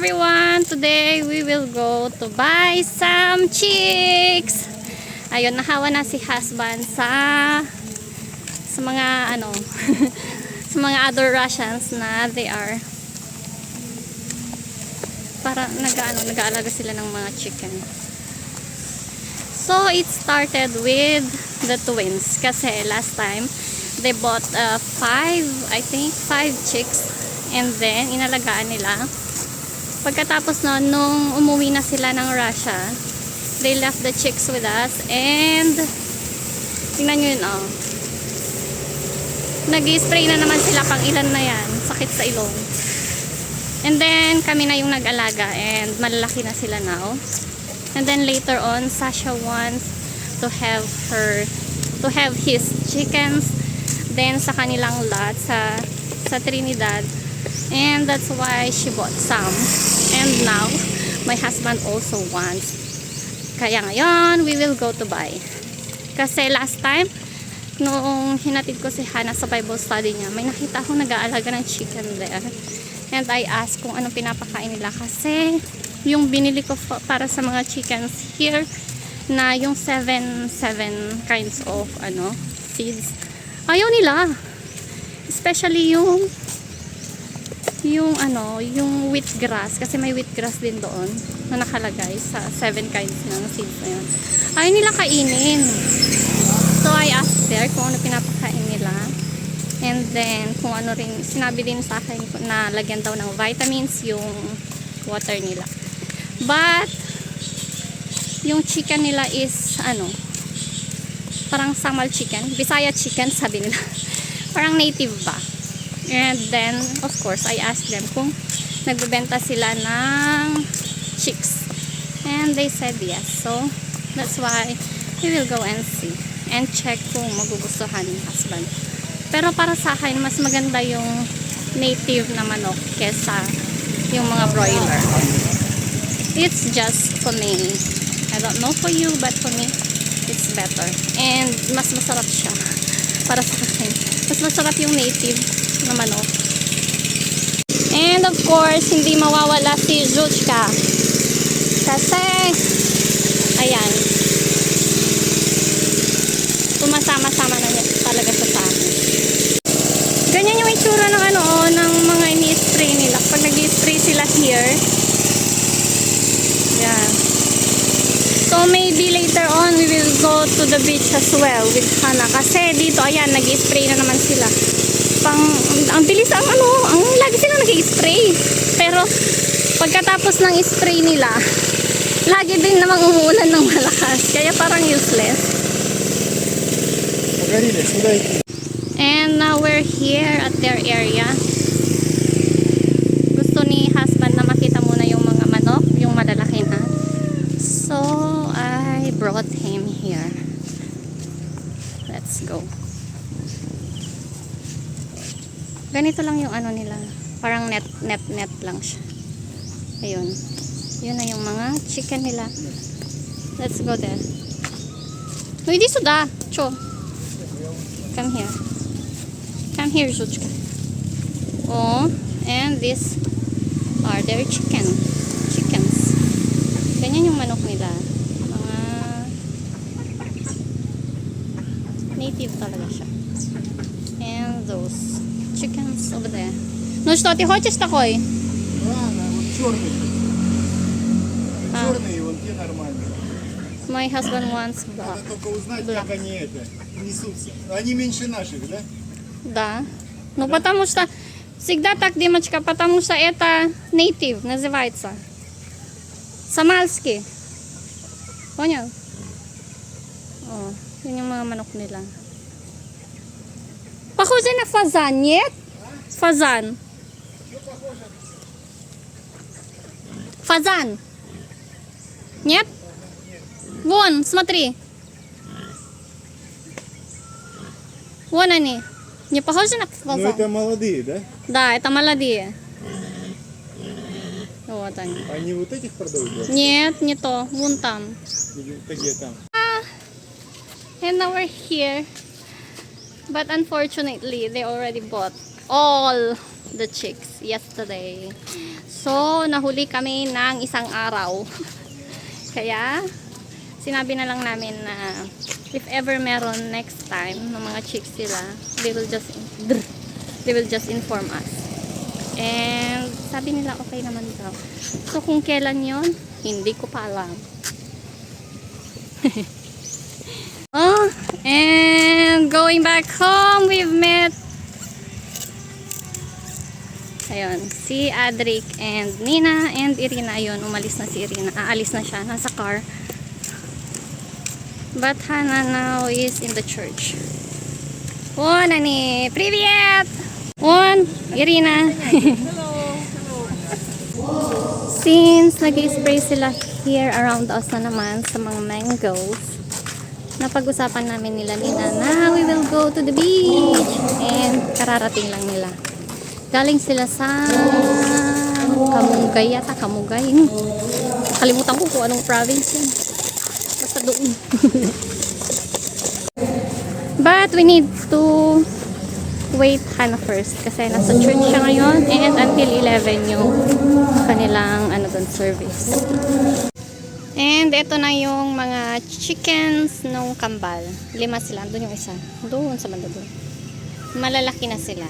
everyone! Today we will go to buy some chicks. Ayun, nahawa na si husband sa mga ano sa mga other Russians na they are para nag-aalaga sila ng mga chicken. So it started with the twins kasi last time they bought five chicks and then inalagaan nila. Pagkatapos nung umuwi na sila ng Russia, they left the chicks with us and tingnan nyo yun, oh. Nag-spray na naman sila, pang ilan na yan, sakit sa ilong. And then kami na yung nag-alaga and malalaki na sila now. And then later on, Sasha wants to have his chickens then sa kanilang lot sa Trinidad. And that's why she bought some. And now, my husband also wants. Kaya ngayon, we will go to buy. Kasi last time, noong hinatid ko si Hannah sa Bible study niya, may nakita akong nag-aalaga ng chicken there. And I asked kung anong pinapakain nila. Kasi, yung binili ko para sa mga chickens here, na yung 7 kinds of seeds, ayaw nila. Especially yung wheatgrass, kasi may wheatgrass din doon na nakalagay sa 7 kinds ng seeds na yun. Ayaw nila kainin. So I asked there kung ano pinapakain nila. And then kung ano rin, sinabi din sa akin na lagyan daw ng vitamins yung water nila. But yung chicken nila is parang Samal chicken, Bisaya chicken sabi nila. Parang native ba. And then, of course, I asked them kung nagbebenta sila ng chicks. And they said yes. So, that's why we will go and see. And check kung magugustuhan ng husband. Pero para sa akin, mas maganda yung native na manok kesa yung mga broiler. It's just for me. I don't know for you, but for me, it's better. And mas masarap siya. Para sa akin. Mas masarap yung native na manok. And of course, hindi mawawala si Zhuchka. Kasi, ayan, sumasama-sama na niya talaga siya sa akin. Ganyan yung itsura ng ng mga ini-spray nila. Pag nag-i-spray sila here, yan. So maybe later on we will go to the beach as well with Hannah. Kasi dito, ayan, nag-i-spray na naman sila. Ang bilis ang lagi sila nag-i-spray. Pero pagkatapos ng spray nila, lagi din namang umuulan ng malakas. Kaya parang useless. And now we're here at their area. Gusto ni husband na makita muna yung mga manok, yung malalaki na. So I brought him here. Let's go. Ganito lang yung nila. Parang net lang siya. Ayun. Yun na yung mga chicken nila. Let's go there. Uy, di suda. Cho. Come here. Come here, Zhuchka. Oh, and these are their chickens. Ganyan yung manok nila. Mga native talaga siya. And those chickens over there. Ну что, ты хочешь такой? Рано, вот черный. Черные, вот те нормальные. My husband wants black. Надо только узнать, как они несутся. Они меньше наших, да? Да. Ну потому что всегда так, Димочка, потому что это native называется. Самальский. Понял? О, yun yung mga manok nila. Похоже на фазан, нет? Фазан. Фазан. Нет? Вон, смотри. Вон они. Не похожи на фазан? Ну это молодые, да? Да, это молодые. Вот они. Они вот этих продают? Да? Нет, не то. Вон там. Где там? And now we're here. But unfortunately, they already bought all the chicks yesterday. So, nahuli kami ng isang araw. Kaya, sinabi na lang namin na if ever meron next time ng mga chicks sila, they will just inform us. And sabi nila okay naman daw. So kung kailan yon, hindi ko pa alam. Oh, and going back home, we've met ayun, si Adric and Nina and Irina. Ayun, umalis na si Irina. Aalis na siya, nasa car. But Hannah now is in the church. Oh, nani, привет! One, Irina. Since nag-spray sila here around us na naman sa mga mangoes, napag-usapan namin nila na we will go to the beach. And kararating lang nila. Galing sila sa Kamugay yata, Kamugay. Kalimutan ko kung anong province yun. Basta doon. But we need to wait Hannah first kasi nasa church siya ngayon and until 11 yung kanilang service. And ito na yung mga chickens nung kambal. 5 sila. Doon yung isa. Doon sa banda doon. Malalaki na sila.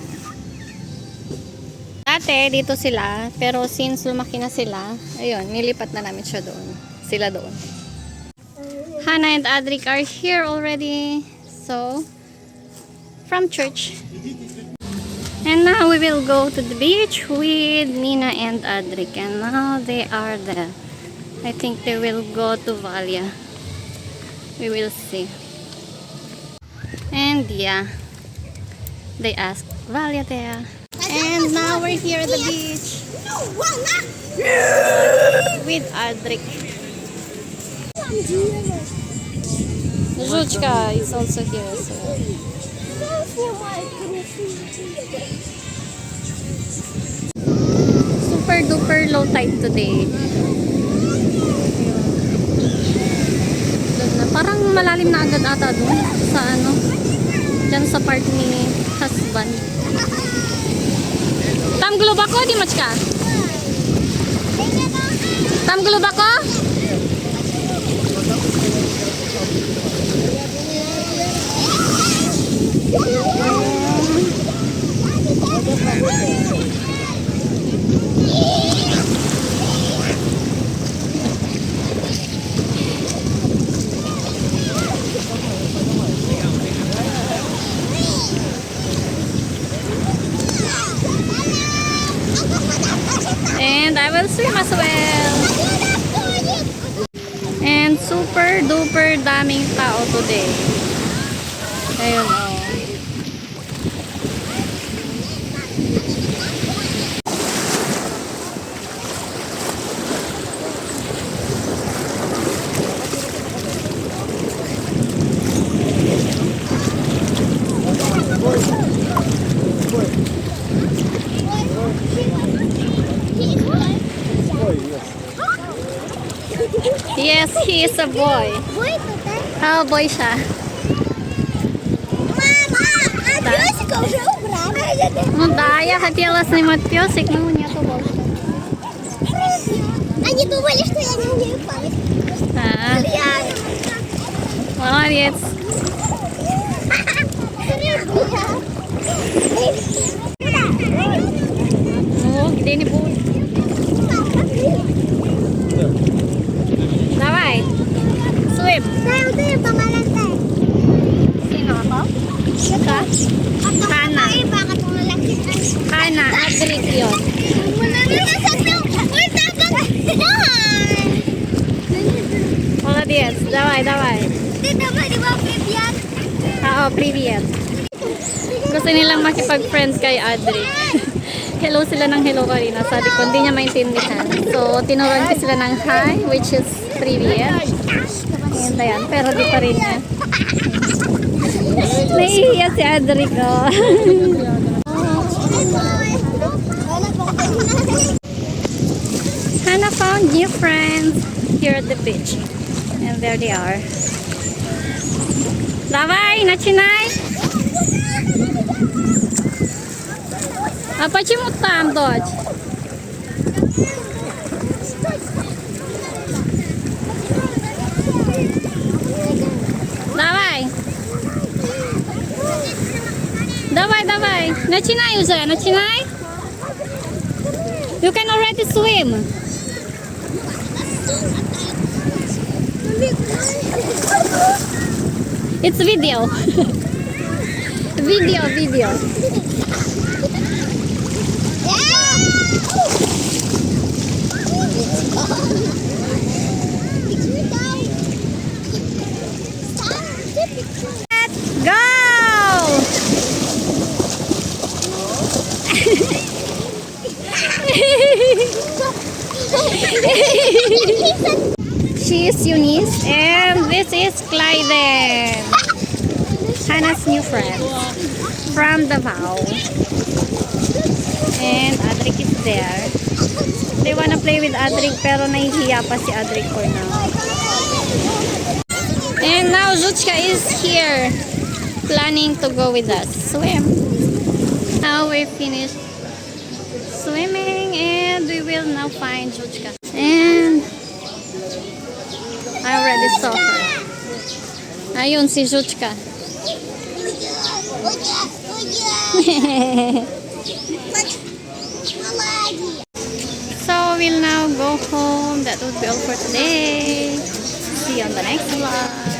Dati dito sila, pero since lumaki na sila, ayun, nilipat na namin siya doon. Sila doon. Hannah and Adric are here already. So, from church. And now we will go to the beach with Nina and Adric. And now they are there. I think they will go to Valia. We will see. And yeah, they asked Valia there. And now we're here at the beach with Adric. Zhuchka is also here as well. Super duper low tide today. Parang malalim na agad ata doon sa dyan sa part ni husband. Tam globako di machka? Tam globako? And I will swim as well. And super duper daming tao today. Ayun oh. Yes, he is a boy. Oh, boy siya. Ну да, я хотела снимать песик, но у нету больше. Они думали, что я не умею плавать. Молодец. Ну, где-нибудь. Давай. Swim. Tayo tayo, pangalan tayo. Sino ako? Ka? Hana. Bakit malaki? Hana, Adric yun. Wala na nasabi. Uy, tapos. Молодец. Давай, давай. Dito ba, di ba, Vivian? Oo, привет. Gusto nilang makipag-friends kay Adric. Hello sila ng hello kanina. Sabi ko, hindi niya maintindihan. So, tinuruan ko sila ng hi, which is привет. And ayan, pero di pa rin niya. Naiiya si Adric, oh. Hannah found new friends here at the beach. And there they are. Давай, начинай! А почему там, дочь? Давай. Давай, давай. Начинай уже, начинай. You can already swim. It's video. Video. Go! She is Eunice and this is Clyden, Hannah's new friend from Davao. And Adric is there. They wanna play with Adric pero nahihiya pa si Adric for now. And now Zuchka is here planning to go with us swim. Now we finished swimming and we will now find Zuchka. And I already saw her. Ayun si Zuchka. So we'll now go home. That would be all for today. See you on the next vlog.